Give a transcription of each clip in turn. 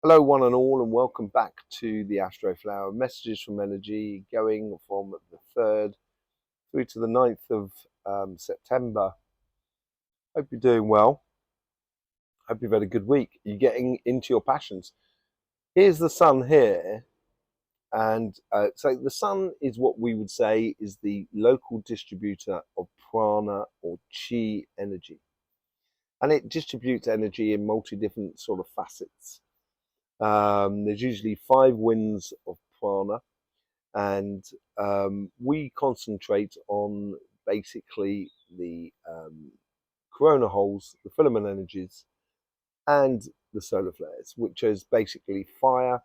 Hello one and all, and welcome back to the Astroflower. Messages from energy going from the 3rd through to the 9th of September. Hope you're doing well. Hope you've had a good week. You're getting into your passions. Here's the sun here, and so the sun is what we would say is the local distributor of prana or chi energy, and it distributes energy in different sort of facets. There's usually 5 winds of prana, and we concentrate on basically the corona holes, the filament energies, and the solar flares, which is basically fire,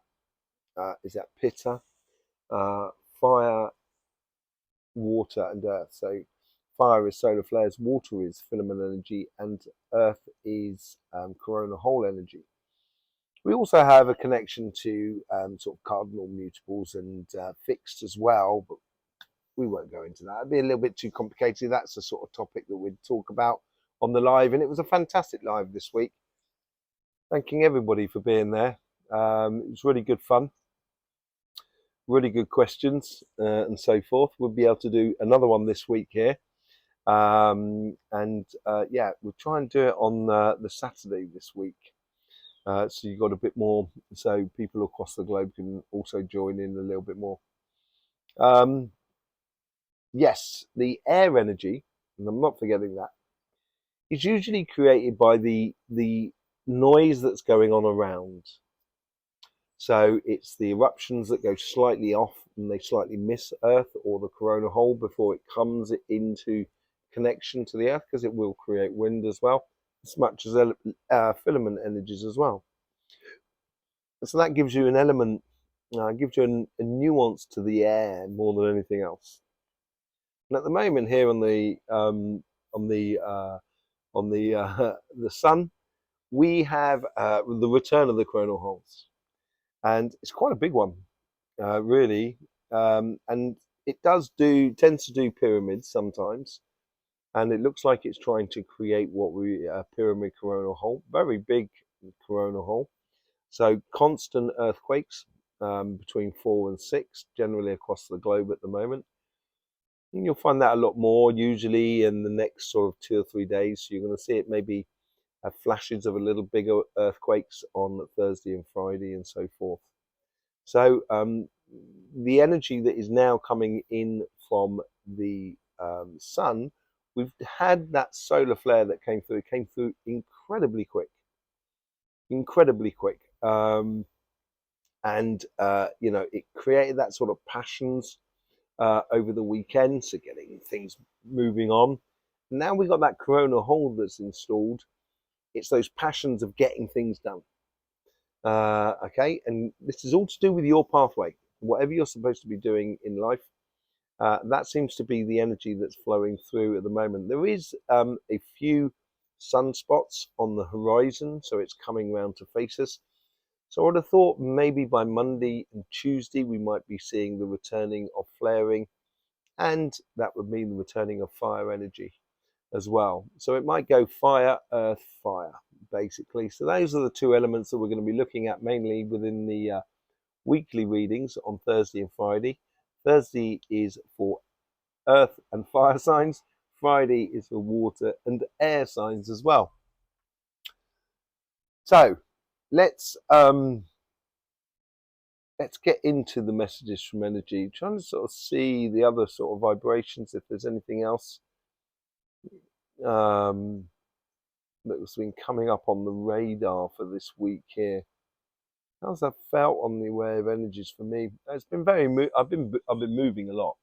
is that pitta, fire, water, and earth. So fire is solar flares, water is filament energy, and earth is corona hole energy. We also have a connection to sort of cardinal mutables and fixed as well, but we won't go into that. It'd be a little bit too complicated. That's the sort of topic that we'd talk about on the live, and it was a fantastic live this week. Thanking everybody for being there. It was really good fun, really good questions, and so forth. We'll be able to do another one this week here. Yeah, we'll try and do it on the Saturday this week. So you've got a bit more, so people across the globe can also join in a little bit more. Yes, the air energy, and I'm not forgetting that, is usually created by the noise that's going on around. So it's the eruptions that go slightly off and they slightly miss Earth or the corona hole before it comes into connection to the Earth, because it will create wind as well, as much as filament energies as well. So that gives you an element, gives you a nuance to the air more than anything else. And at the moment here on the the sun, we have the return of the coronal holes, and it's quite a big one, really. And it tends to do pyramids sometimes, and it looks like it's trying to create what we pyramid coronal hole, very big coronal hole. So constant earthquakes between 4 and 6, generally across the globe at the moment. And you'll find that a lot more usually in the next sort of 2 or 3 days. So you're going to see it maybe have flashes of a little bigger earthquakes on Thursday and Friday and so forth. So the energy that is now coming in from the sun, we've had that solar flare that came through. It came through incredibly quick, incredibly quick. It created that sort of passions over the weekend, so getting things moving on. Now we've got that corona hole that's installed. It's those passions of getting things done. Okay, and this is all to do with your pathway, whatever you're supposed to be doing in life. That seems to be the energy that's flowing through at the moment. There is a few sunspots on the horizon, so it's coming round to face us. So I would have thought maybe by Monday and Tuesday we might be seeing the returning of flaring, and that would mean the returning of fire energy as well. So it might go fire, earth, fire, basically. So those are the 2 elements that we're going to be looking at mainly within the weekly readings on Thursday and Friday. Thursday is for earth and fire signs. Friday is for water and air signs as well. So let's get into the messages from energy, trying to sort of see the other sort of vibrations, if there's anything else that's been coming up on the radar for this week here. How's that felt on the way of energies for me? It's been very. I've been moving a lot.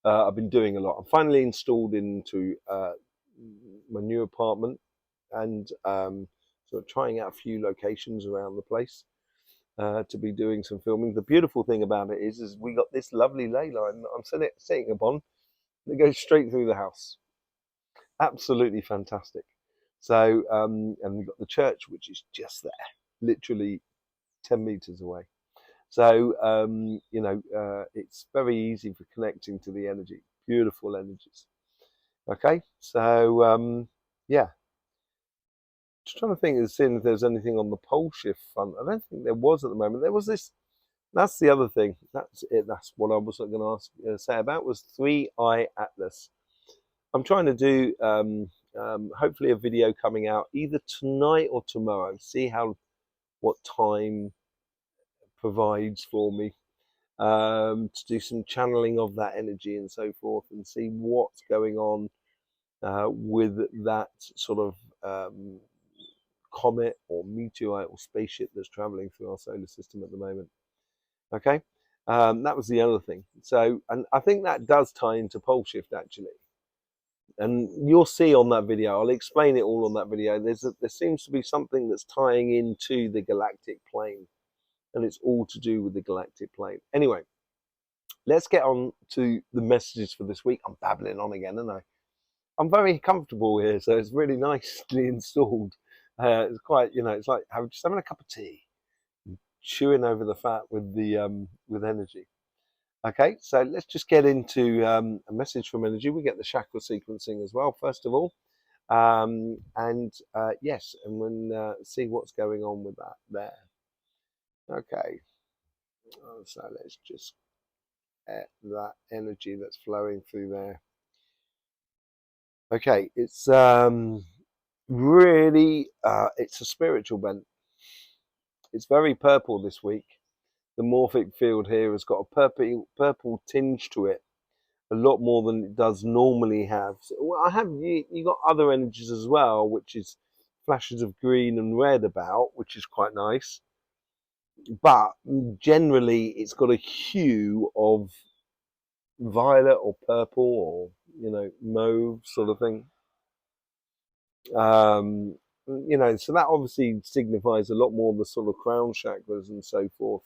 I've been doing a lot. I'm finally installed into my new apartment, and sort of trying out a few locations around the place to be doing some filming. The beautiful thing about it is we got this lovely ley line that I'm sitting upon that goes straight through the house. Absolutely fantastic. So, and we've got the church, which is just there, literally 10 meters away. So, it's very easy for connecting to the energy, beautiful energies. Okay, so, yeah. Just trying to think of seeing if there's anything on the pole shift front. I don't think there was at the moment. There was this. That's the other thing. That's it. That's what I was going to say about was 3i Atlas. I'm trying to do hopefully a video coming out either tonight or tomorrow. See how what time provides for me to do some channeling of that energy and so forth, and see what's going on with that sort of comet or meteorite or spaceship that's traveling through our solar system at the moment. Okay, that was the other thing. So, and I think that does tie into pole shift actually. And you'll see on that video, I'll explain it all on that video. There seems to be something that's tying into the galactic plane, and it's all to do with the galactic plane. Anyway, let's get on to the messages for this week. I'm babbling on again, aren't I? I'm very comfortable here, so it's really nicely installed. It's quite, it's like just having a cup of tea, chewing over the fat with energy. Okay, so let's just get into a message from energy. We get the chakra sequencing as well, first of all. Yes, and we'll see what's going on with that there. Okay, so let's just get that energy that's flowing through there. Okay, it's really, it's a spiritual bent. It's very purple this week. The morphic field here has got a purple tinge to it, a lot more than it does normally have. So, well, you got other energies as well, which is flashes of green and red about, which is quite nice. But generally, it's got a hue of violet or purple or mauve sort of thing. So that obviously signifies a lot more the sort of crown chakras and so forth.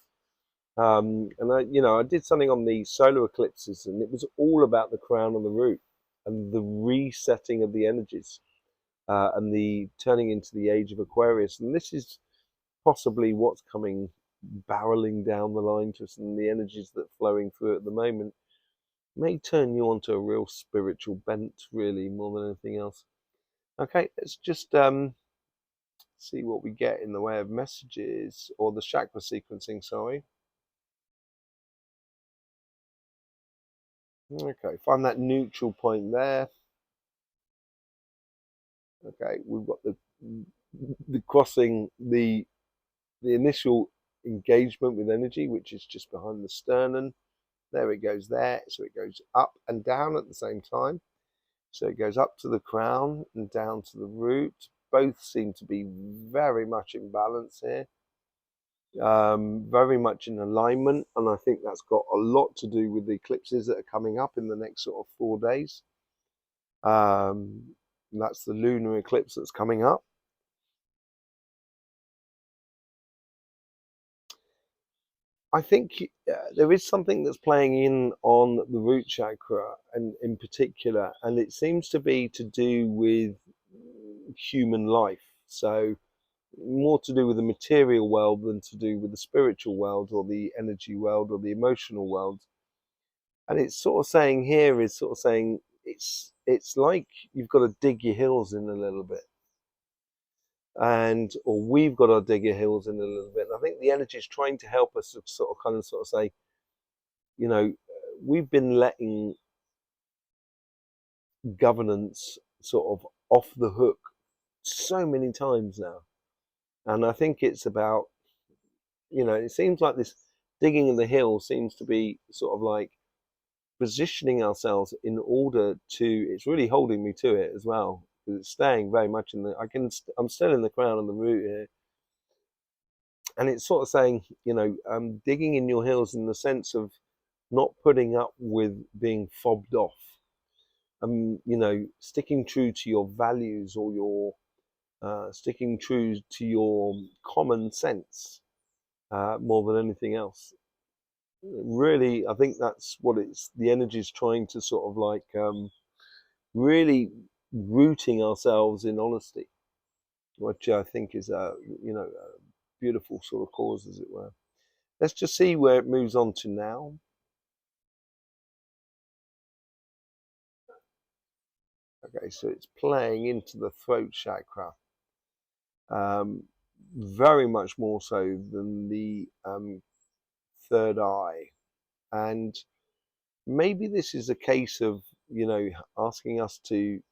And I did something on the solar eclipses, and it was all about the crown and the root and the resetting of the energies and the turning into the age of Aquarius. And this is possibly what's coming barreling down the line to us, and the energies that are flowing through at the moment may turn you onto a real spiritual bent, really, more than anything else. Okay, let's just see what we get in the way of messages, or the chakra sequencing, sorry. Okay, find that neutral point there. Okay, we've got the crossing the initial engagement with energy, which is just behind the sternum. There it goes there. So it goes up and down at the same time. So it goes up to the crown and down to the root. Both seem to be very much in balance here. Very much in alignment, and I think that's got a lot to do with the eclipses that are coming up in the next sort of 4 days. That's the lunar eclipse that's coming up. I think there is something that's playing in on the root chakra, and in particular, and it seems to be to do with human life. So more to do with the material world than to do with the spiritual world or the energy world or the emotional world. And it's sort of saying here is sort of saying it's like you've got to dig your heels in a little bit, or we've got to dig our heels in a little bit. And I think the energy is trying to help us to sort of say, we've been letting governance sort of off the hook so many times now. And I think it's about, it seems like this digging in the hill seems to be sort of like positioning ourselves in order to, it's really holding me to it as well, because it's staying very much I'm still in the crown and the root here. And it's sort of saying, digging in your heels in the sense of not putting up with being fobbed off. Sticking true to your values, or your sticking true to your common sense more than anything else. Really, I think that's what the energy is trying to sort of like really rooting ourselves in honesty, which I think is a beautiful sort of cause, as it were. Let's just see where it moves on to now. Okay, so it's playing into the throat chakra. very much more so than the third eye. And maybe this is a case of, asking us to,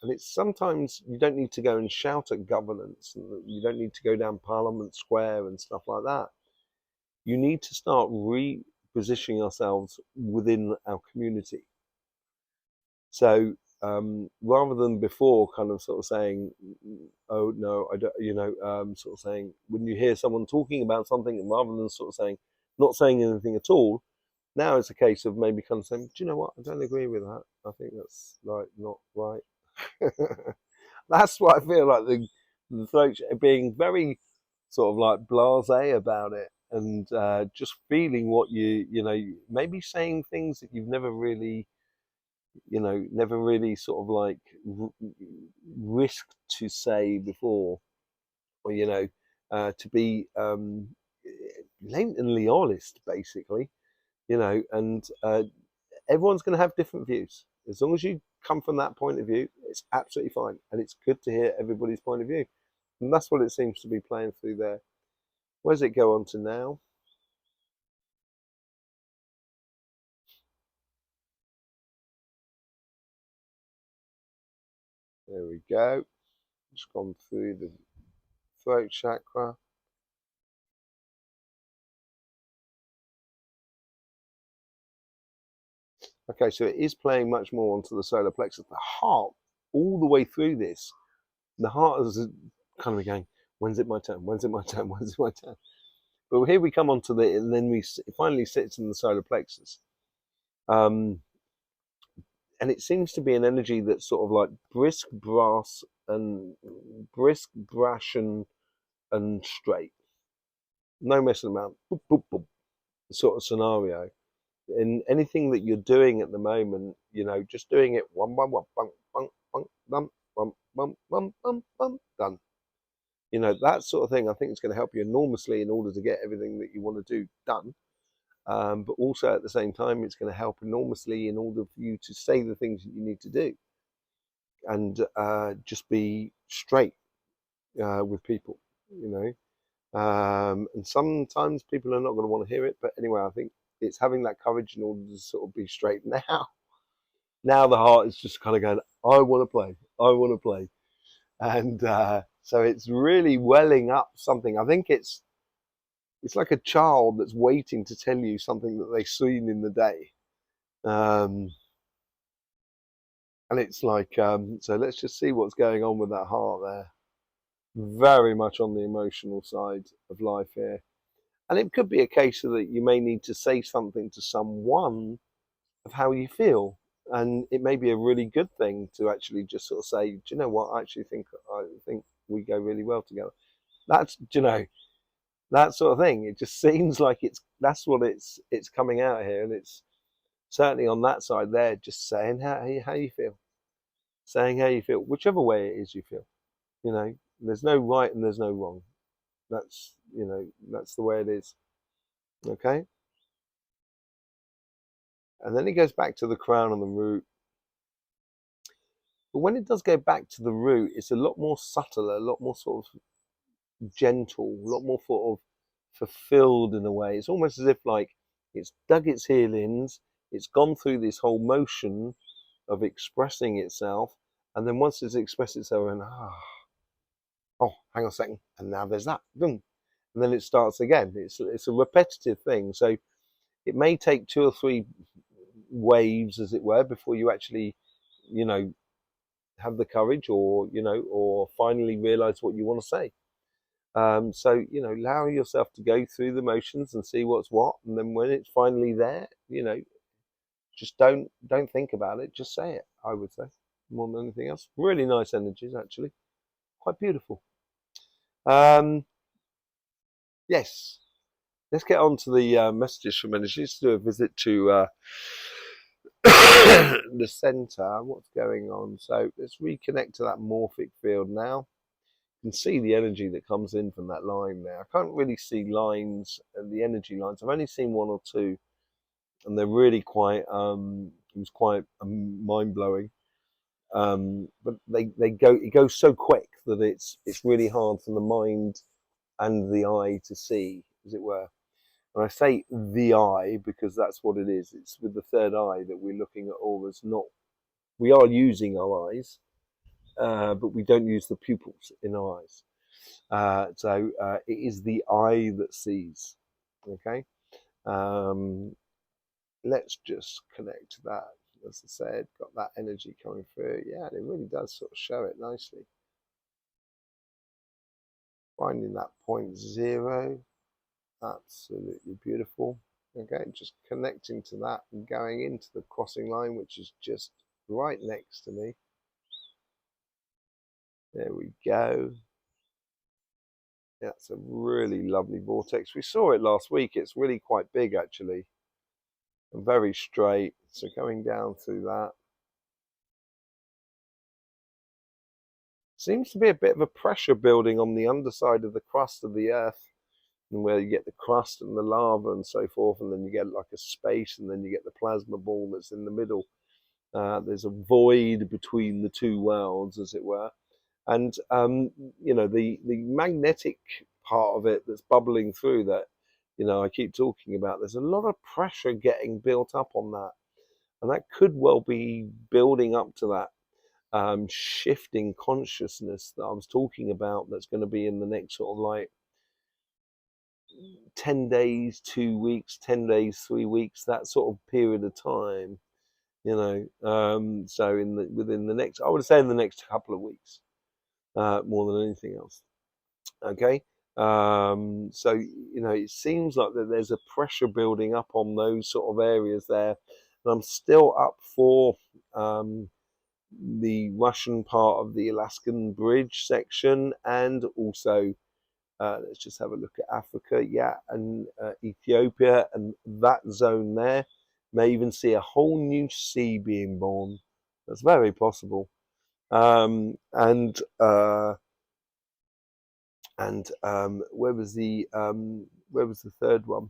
and it's sometimes you don't need to go and shout at governance, and you don't need to go down Parliament Square and stuff like that. You need to start repositioning ourselves within our community. So rather than before kind of sort of saying, oh no, I don't, sort of saying, when you hear someone talking about something, and rather than sort of saying, not saying anything at all, now it's a case of maybe kind of saying, do you know what, I don't agree with that. I think that's like not right. That's what I feel like, the throat being very sort of like blasé about it, and just feeling what maybe saying things that you've never really, never really sort of like risked to say before, or to be blatantly honest, basically, and everyone's going to have different views. As long as you come from that point of view, it's absolutely fine, and it's good to hear everybody's point of view, and that's what it seems to be playing through there. Where does it go on to now? There we go. Just gone through the throat chakra. Okay, so it is playing much more onto the solar plexus. The heart, all the way through this, the heart is kind of going, when's it my turn? When's it my turn? When's it my turn? But here we come onto the, and then it finally sits in the solar plexus. And it seems to be an energy that's sort of like brisk, brash, and straight. No messing around. Boop, boop, boop, sort of scenario. In anything that you're doing at the moment, just doing it one by one, bum, bum, bum, bum, bum, bum, bum, bum, bum, done. That sort of thing, I think it's going to help you enormously in order to get everything that you want to do done. But also at the same time, it's going to help enormously in order for you to say the things that you need to do, and just be straight with people, and sometimes people are not going to want to hear it, but anyway, I think it's having that courage in order to sort of be straight. Now the heart is just kind of going, I want to play, I want to play. And so it's really welling up something. I think it's like a child that's waiting to tell you something that they've seen in the day. And it's like, so let's just see what's going on with that heart there. Very much on the emotional side of life here. And it could be a case that you may need to say something to someone of how you feel. And it may be a really good thing to actually just sort of say, do you know what, I think we go really well together. That's, that sort of thing. It just seems like that's what it's coming out here. And it's certainly on that side there, just saying how you feel. Saying how you feel, whichever way it is you feel. There's no right and there's no wrong. That's, that's the way it is. Okay. And then it goes back to the crown and the root. But when it does go back to the root, it's a lot more subtle, a lot more sort of gentle, a lot more sort of fulfilled in a way. It's almost as if like it's dug its heelings, it's gone through this whole motion of expressing itself, and then once it's expressed itself, and oh, hang on a second, and now there's that, boom, and then it starts again. It's a repetitive thing, so it may take 2 or 3 waves, as it were, before you actually, have the courage, or finally realize what you want to say. So allow yourself to go through the motions and see what's what, and then when it's finally there, just don't think about it, just say it. I would say more than anything else. Really nice energies, actually, quite beautiful. Yes, let's get on to the messages from energies. Do a visit to the center. What's going on? So let's reconnect to that morphic field now. You can see the energy that comes in from that line there. I can't really see lines and the energy lines. I've only seen 1 or 2, and they're really quite it was quite mind blowing. But it goes so quick that it's really hard for the mind and the eye to see, as it were. And I say the eye because that's what it is. It's with the third eye that we're looking at auras. Not we are using our eyes, but we don't use the pupils in our eyes. So it is the eye that sees. Okay. Let's just connect to that. As I said, got that energy coming through. Yeah, it really does sort of show it nicely. Finding that point zero, absolutely beautiful. Okay, just connecting to that and going into the crossing line, which is just right next to me. There we go. That's a really lovely vortex. We saw it last week. It's really quite big, actually, and very straight. So going down through that. Seems to be a bit of a pressure building on the underside of the crust of the earth, and where you get the crust and the lava and so forth, and then you get like a space, and then you get the plasma ball that's in the middle. There's a void between the two worlds, as it were, and the magnetic part of it that's bubbling through that, I keep talking about. There's a lot of pressure getting built up on that, and that could well be building up to that shifting consciousness that I was talking about. That's going to be in the next sort of like 10 days, 2 weeks, 10 days, 3 weeks, that sort of period of time, so within the next, I would say in the next couple of weeks, more than anything else. Okay. So, it seems like that there's a pressure building up on those sort of areas there. And I'm still up for the Russian part of the Alaskan Bridge section, and also let's just have a look at Africa, and Ethiopia, and that zone there. May even see a whole new sea being born. That's very possible. And where was the third one?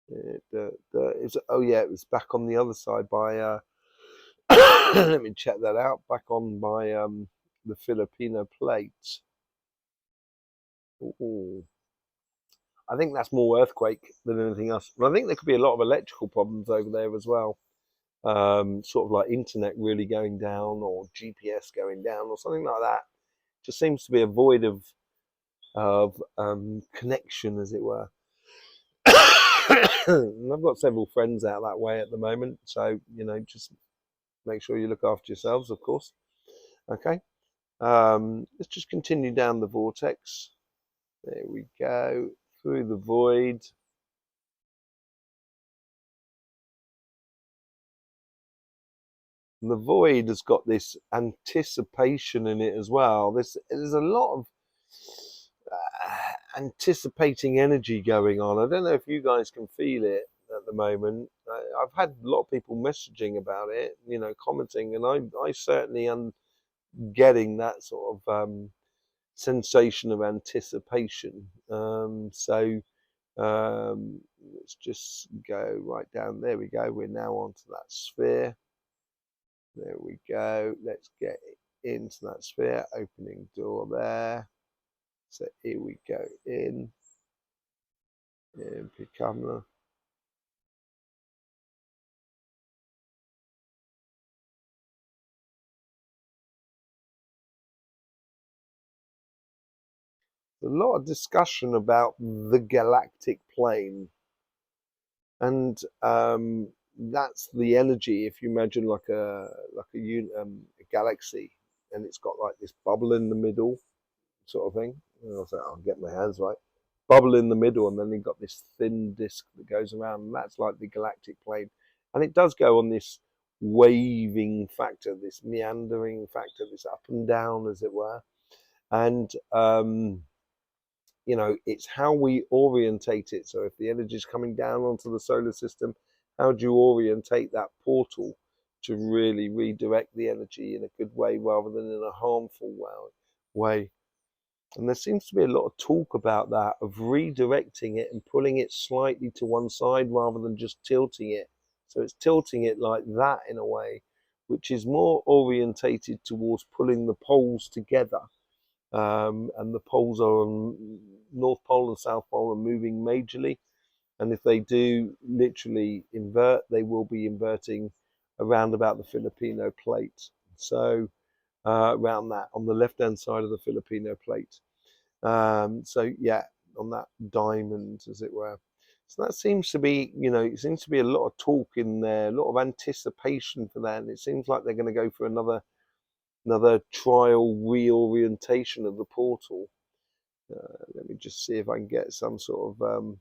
It was back on the other side by. Let me check that out. Back on by the Filipino plate. Ooh. I think that's more earthquake than anything else. But I think there could be a lot of electrical problems over there as well. Sort of like internet really going down, or GPS going down, or something like that. Just seems to be a void of connection, as it were. And I've got several friends out that way at the moment, so just make sure you look after yourselves, of course. Okay. Let's just continue down the vortex. There we go, through the void. And the void has got this anticipation in it as well. There's a lot of anticipating energy going on. I don't know if you guys can feel it at the moment. I've had a lot of people messaging about it, commenting, and I certainly am getting that sort of sensation of anticipation. Let's just go right down. There we go. We're now onto that sphere. There we go. Let's get into that sphere. Opening door there. So here we go in. Camera. A lot of discussion about the galactic plane, and that's the energy. If you imagine like a galaxy, and it's got like this bubble in the middle, sort of thing. I'll get my hands right. Bubble in the middle, and then you've got this thin disc that goes around, and that's like the galactic plane. And it does go on this waving factor, this meandering factor, this up and down, as it were. And it's how we orientate it. So if the energy is coming down onto the solar system, how do you orientate that portal to really redirect the energy in a good way rather than in a harmful way? And there seems to be a lot of talk about that, of redirecting it and pulling it slightly to one side rather than just tilting it. So it's tilting it like that in a way, which is more orientated towards pulling the poles together. And the poles are on North Pole and South Pole are moving majorly. And if they do literally invert, they will be inverting around about the Filipino plate. So around that, on the left-hand side of the Filipino plate. So yeah, on that diamond, as it were. So that seems to be, it seems to be a lot of talk in there, a lot of anticipation for that. And it seems like they're going to go for another trial reorientation of the portal. Let me just see if I can get some sort of.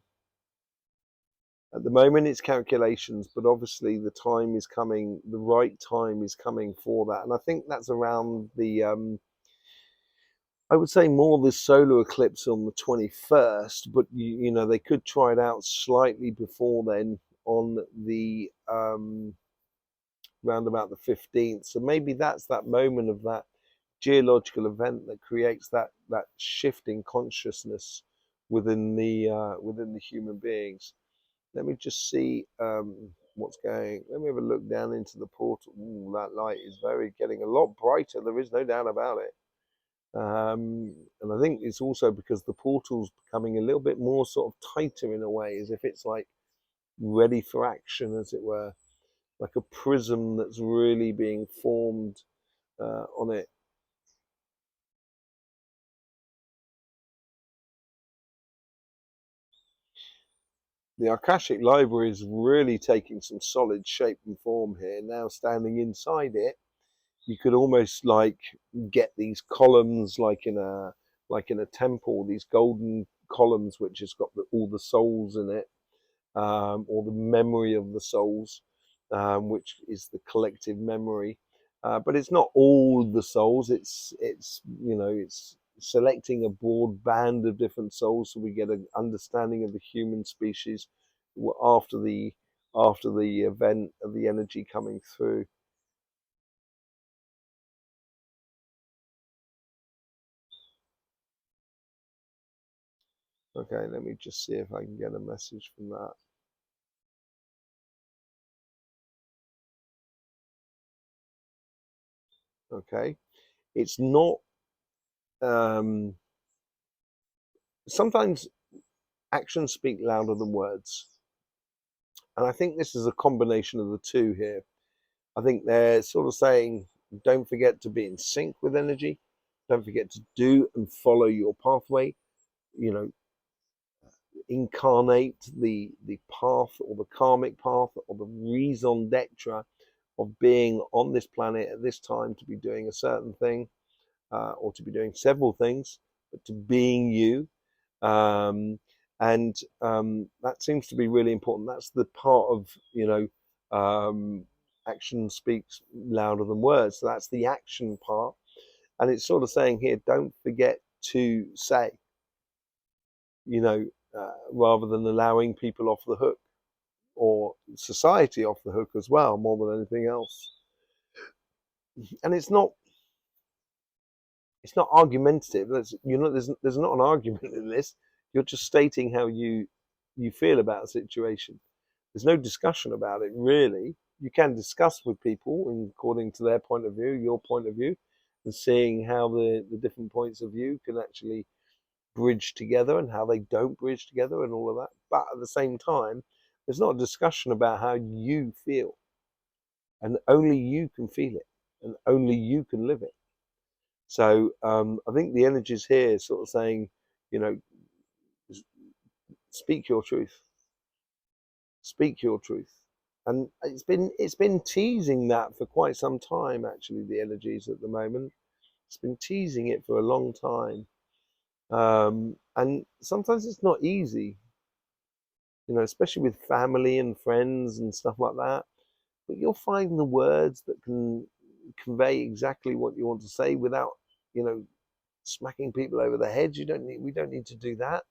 At the moment, it's calculations, but obviously the time is coming. The right time is coming for that, and I think that's around the. I would say more the solar eclipse on the 21st, but they could try it out slightly before then on the round about the 15th. So maybe that's that moment of that geological event that creates that shift in consciousness within the human beings. Let me just see what's going. Let me have a look down into the portal. Ooh, that light is getting a lot brighter. There is no doubt about it. And I think it's also because the portal's becoming a little bit more sort of tighter in a way, as if it's like ready for action, as it were, like a prism that's really being formed on it. The Akashic library is really taking some solid shape and form here. Now standing inside it, you could almost like get these columns like in a temple, these golden columns which has got all the souls in it, or the memory of the souls, which is the collective memory. But it's not all the souls. It's selecting a broad band of different souls, so we get an understanding of the human species after the event of the energy coming through. Okay, let me just see if I can get a message from that. Okay, it's not. Um, Sometimes actions speak louder than words, and I think this is a combination of the two here. I think they're sort of saying, don't forget to be in sync with energy. Don't forget to do and follow your pathway. You know, incarnate the path or the karmic path or the raison d'etre of being on this planet at this time to be doing a certain thing, or to be doing several things, but to being you. Um, and that seems to be really important. That's the part of, action speaks louder than words. So that's the action part. And it's sort of saying here, don't forget to say, rather than allowing people off the hook or society off the hook as well, more than anything else. And it's not argumentative. There's not an argument in this. You're just stating how you feel about a situation. There's no discussion about it really. You can discuss with people according to their point of view, your point of view, and seeing how the different points of view can actually bridge together and how they don't bridge together and all of that. But at the same time, there's not a discussion about how you feel, and only you can feel it, and only you can live it. So I think the energies here sort of saying, you know, speak your truth, speak your truth, and it's been teasing that for quite some time. Actually, the energies at the moment, it's been teasing it for a long time, and sometimes it's not easy, especially with family and friends and stuff like that. But you'll find the words that can convey exactly what you want to say without, you know, smacking people over the head. We don't need to do that.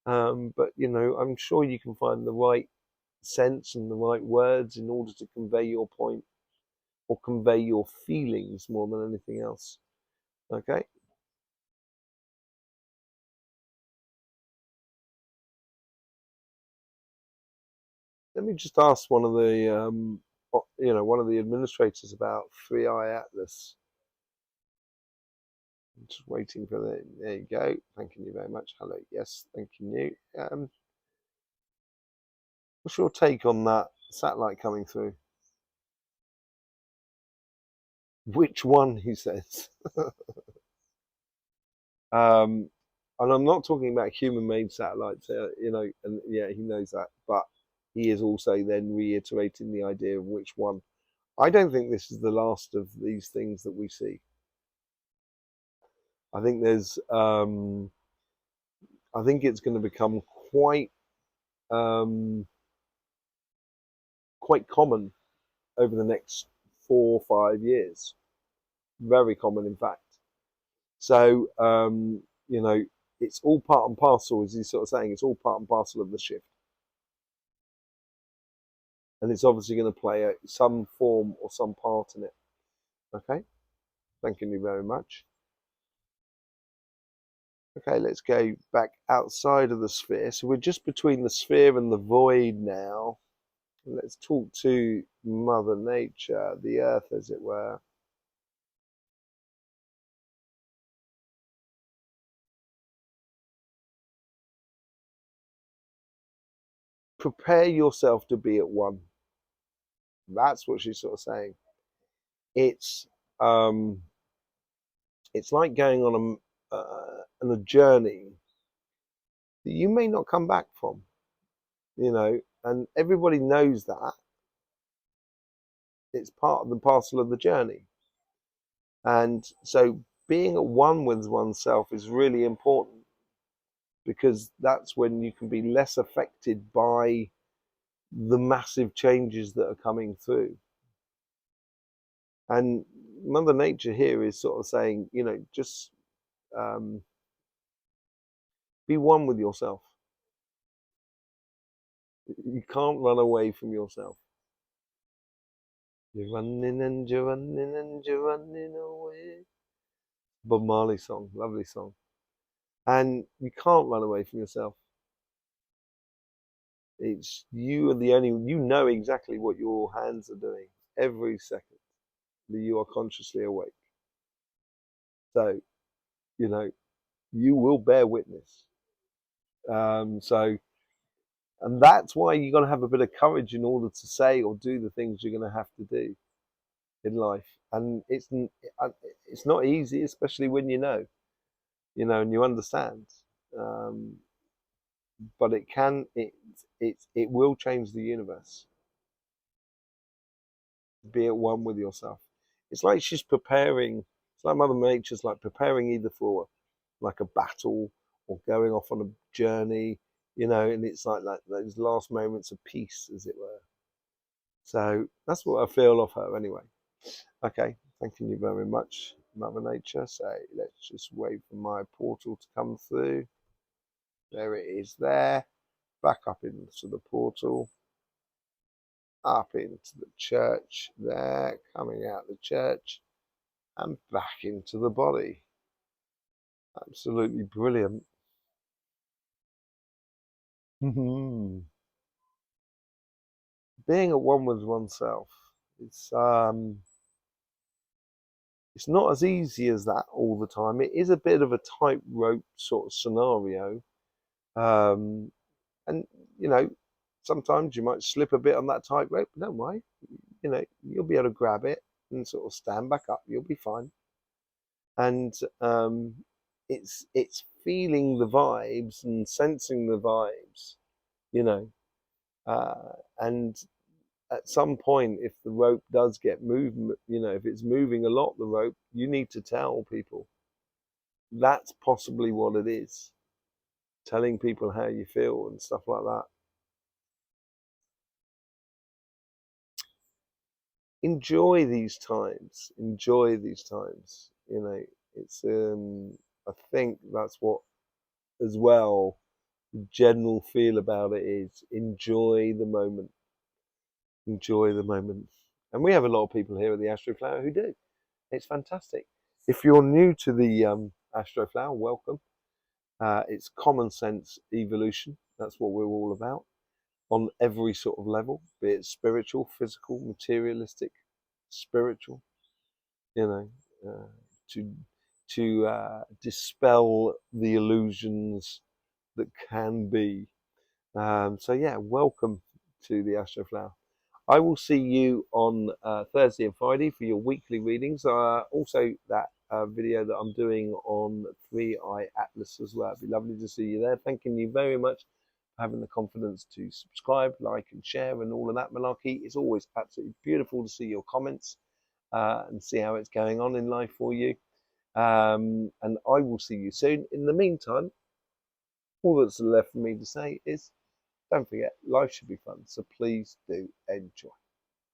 But I'm sure you can find the right sense and the right words in order to convey your point or convey your feelings more than anything else. Okay. Let me just ask one of the one of the administrators about 3i Atlas. I'm just waiting for the. There you go. Thanking you very much. Hello. Yes, thanking you. What's your take on that satellite coming through? Which one? He says. And I'm not talking about human-made satellites, and yeah, he knows that, but he is also then reiterating the idea of which one. I don't think this is the last of these things that we see. I think I think it's going to become um, quite common over the next 4 or 5 years. Very common, in fact. So, it's all part and parcel, as he's sort of saying, it's all part and parcel of the shift. And it's obviously going to play some form or some part in it. Okay, thanking you very much. Okay, let's go back outside of the sphere. So we're just between the sphere and the void now. Let's talk to Mother Nature, the Earth, as it were. Prepare yourself to be at one. That's what she's sort of saying. It's like going on a journey that you may not come back from, and everybody knows that. It's part of the parcel of the journey. And so being at one with oneself is really important, because that's when you can be less affected by the massive changes that are coming through. And Mother Nature here is sort of saying, just be one with yourself. You can't run away from yourself. You're running and you're running and you're running away. Bob Marley song, lovely song. And you can't run away from yourself. It's you are the only, you know exactly what your hands are doing every second that you are consciously awake. So, you will bear witness. And that's why you're going to have a bit of courage in order to say or do the things you're going to have to do in life. And it's not easy, especially when and you understand. But it will change the universe. Be at one with yourself. It's like she's preparing. It's like Mother Nature's like preparing either for like a battle or going off on a journey, and it's like those last moments of peace, as it were. So that's what I feel of her anyway. Okay, thanking you very much, Mother Nature. So let's just wait for my portal to come through. There it is there. Back up into the portal. Up into the church there. Coming out the church. And back into the body. Absolutely brilliant. Being at one with oneself. It's not as easy as that all the time. It is a bit of a tightrope sort of scenario. Um, and, sometimes you might slip a bit on that tightrope, but don't worry. You'll be able to grab it and sort of stand back up. You'll be fine. And it's feeling the vibes and sensing the vibes, and at some point, if the rope does get moved, if it's moving a lot, the rope, you need to tell people. That's possibly what it is. Telling people how you feel and stuff like that. Enjoy these times. Enjoy these times. It's I think that's what, as well, the general feel about it is enjoy the moment. Enjoy the moment. And we have a lot of people here at the Astroflower who do. It's fantastic. If you're new to the Astroflower, welcome. It's common sense evolution. That's what we're all about. on every sort of level, be it spiritual, physical, materialistic, spiritual, you know, to dispel the illusions that can be. So yeah, welcome to the Astroflower. I will see you on Thursday and Friday for your weekly readings. Also, that video that I'm doing on 3i Atlas as well. It'd be lovely to see you there. Thanking you very much for having the confidence to subscribe, like, and share, and all of that malarkey. It's always absolutely beautiful to see your comments and see how it's going on in life for you. And I will see you soon. In the meantime, all that's left for me to say is don't forget, life should be fun, so please do enjoy.